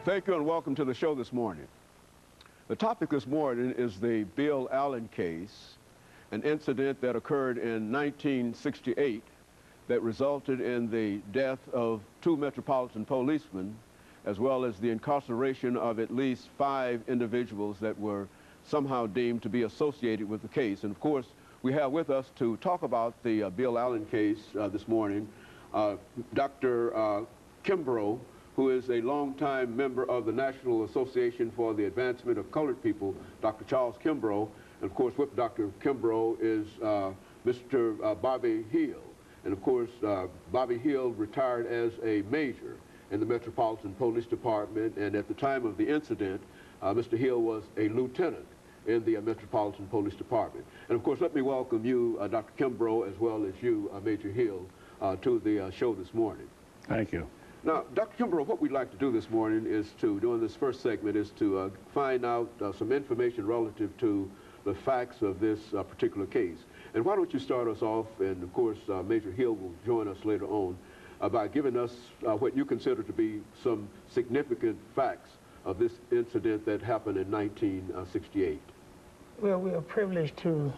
Thank you and welcome to the show this morning. The topic this morning is the Bill Allen case, an incident that occurred in 1968 that resulted in the death of 2 Metropolitan policemen, as well as the incarceration of at least 5 individuals that were somehow deemed to be associated with the case. And of course, we have with us to talk about the Bill Allen case this morning, Dr. Kimbrough, who is a longtime member of the National Association for the Advancement of Colored People, Dr. Charles Kimbrough. And of course, with Dr. Kimbrough is Mr. Bobby Hill. And of course, Bobby Hill retired as a major in the Metropolitan Police Department, and at the time of the incident, Mr. Hill was a lieutenant in the Metropolitan Police Department. And of course, let me welcome you, Dr. Kimbrough, as well as you, Major Hill, to the show this morning. Thank you. Now, Dr. Kimbrough, what we'd like to do this morning is to, during this first segment, is to find out some information relative to the facts of this particular case. And why don't you start us off, and of course, Major Hill will join us later on, by giving us what you consider to be some significant facts of this incident that happened in 1968. Well, we are privileged to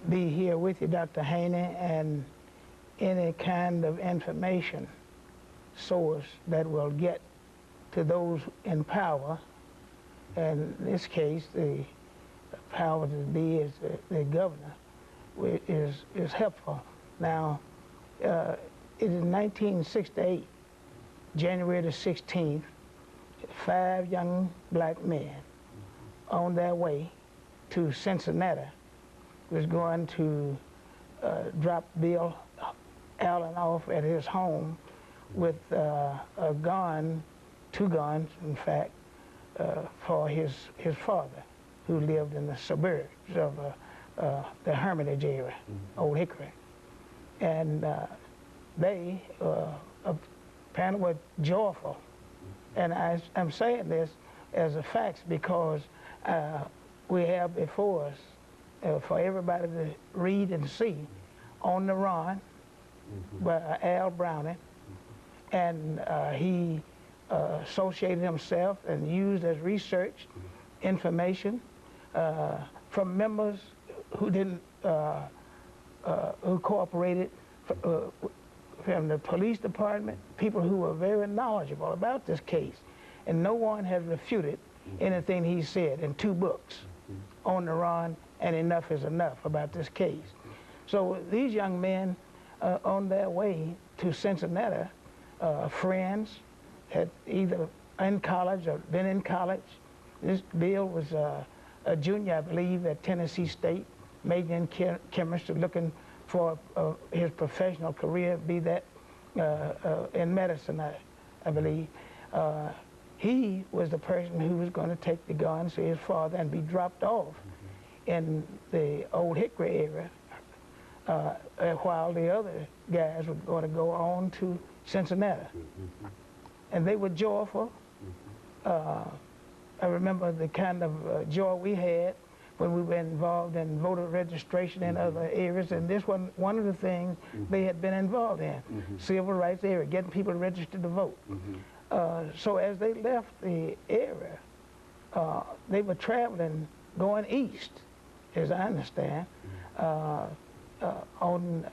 be here with you, Dr. Haney, and any kind of information source that will get to those in power, and in this case, the power to be is the governor, is helpful. Now, it is 1968, January the 16th, 5 young black men on their way to Cincinnati was going to drop Bill Allen off at his home with a gun, 2 guns, in fact, for his father, who lived in the suburbs of the Hermitage area, Old Hickory. And they apparently were joyful. And I'm saying this as a fact because we have before us, for everybody to read and see, On the Run by Al Browning. And he associated himself and used as research information from members who didn't, who cooperated from the police department, people who were very knowledgeable about this case. And no one has refuted anything he said in 2 books, On the Run and Enough is Enough, about this case. So these young men on their way to Cincinnati, friends, had either in college or been in college. This Bill was a junior, I believe, at Tennessee State, majored in chemistry, looking for his professional career, be that in medicine, I believe. He was the person who was going to take the guns to his father and be dropped off in the Old Hickory area, while the other guys were going to go on to Cincinnati. And they were joyful. I remember the kind of joy we had when we were involved in voter registration in other areas, and this was one of the things they had been involved in, civil rights area, getting people registered to vote. So as they left the area, they were traveling, going east, as I understand, on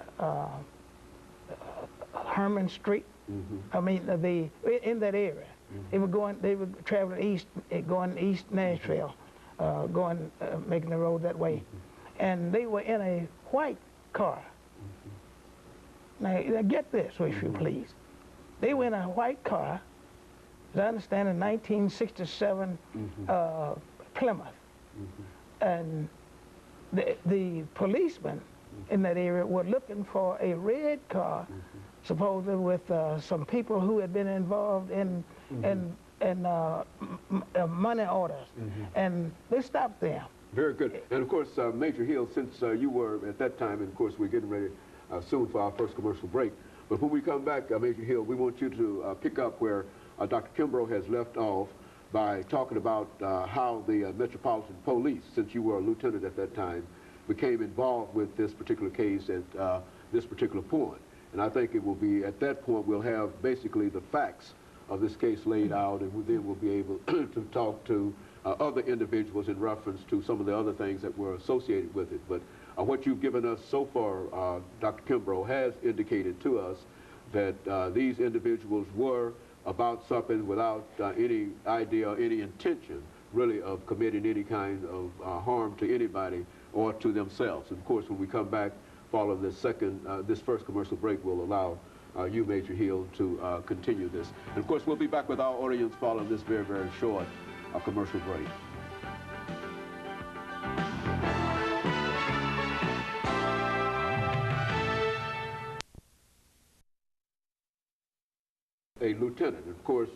Herman Street. I mean, in that area. They were traveling east, going east Nashville, making the road that way. And they were in a white car. Now get this, if you please. They were in a white car, as I understand, in 1967 Plymouth. And the policemen in that area were looking for a red car, supposedly with some people who had been involved in money orders, and they stopped them. Very good. And of course, Major Hill, since you were at that time, and of course we're getting ready soon for our first commercial break, but when we come back, Major Hill, we want you to pick up where Dr. Kimbrough has left off by talking about how the Metropolitan Police, since you were a lieutenant at that time, became involved with this particular case at this particular point. And I think it will be, at that point, we'll have basically the facts of this case laid out, and then we'll be able to talk to other individuals in reference to some of the other things that were associated with it. But what you've given us so far, Dr. Kimbrough, has indicated to us that these individuals were about something without any idea or any intention, really, of committing any kind of harm to anybody or to themselves. And of course, when we come back following this first commercial break, we'll allow you, Major Hill, to continue this. And of course, we'll be back with our audience following this very, very short commercial break. A lieutenant, of course.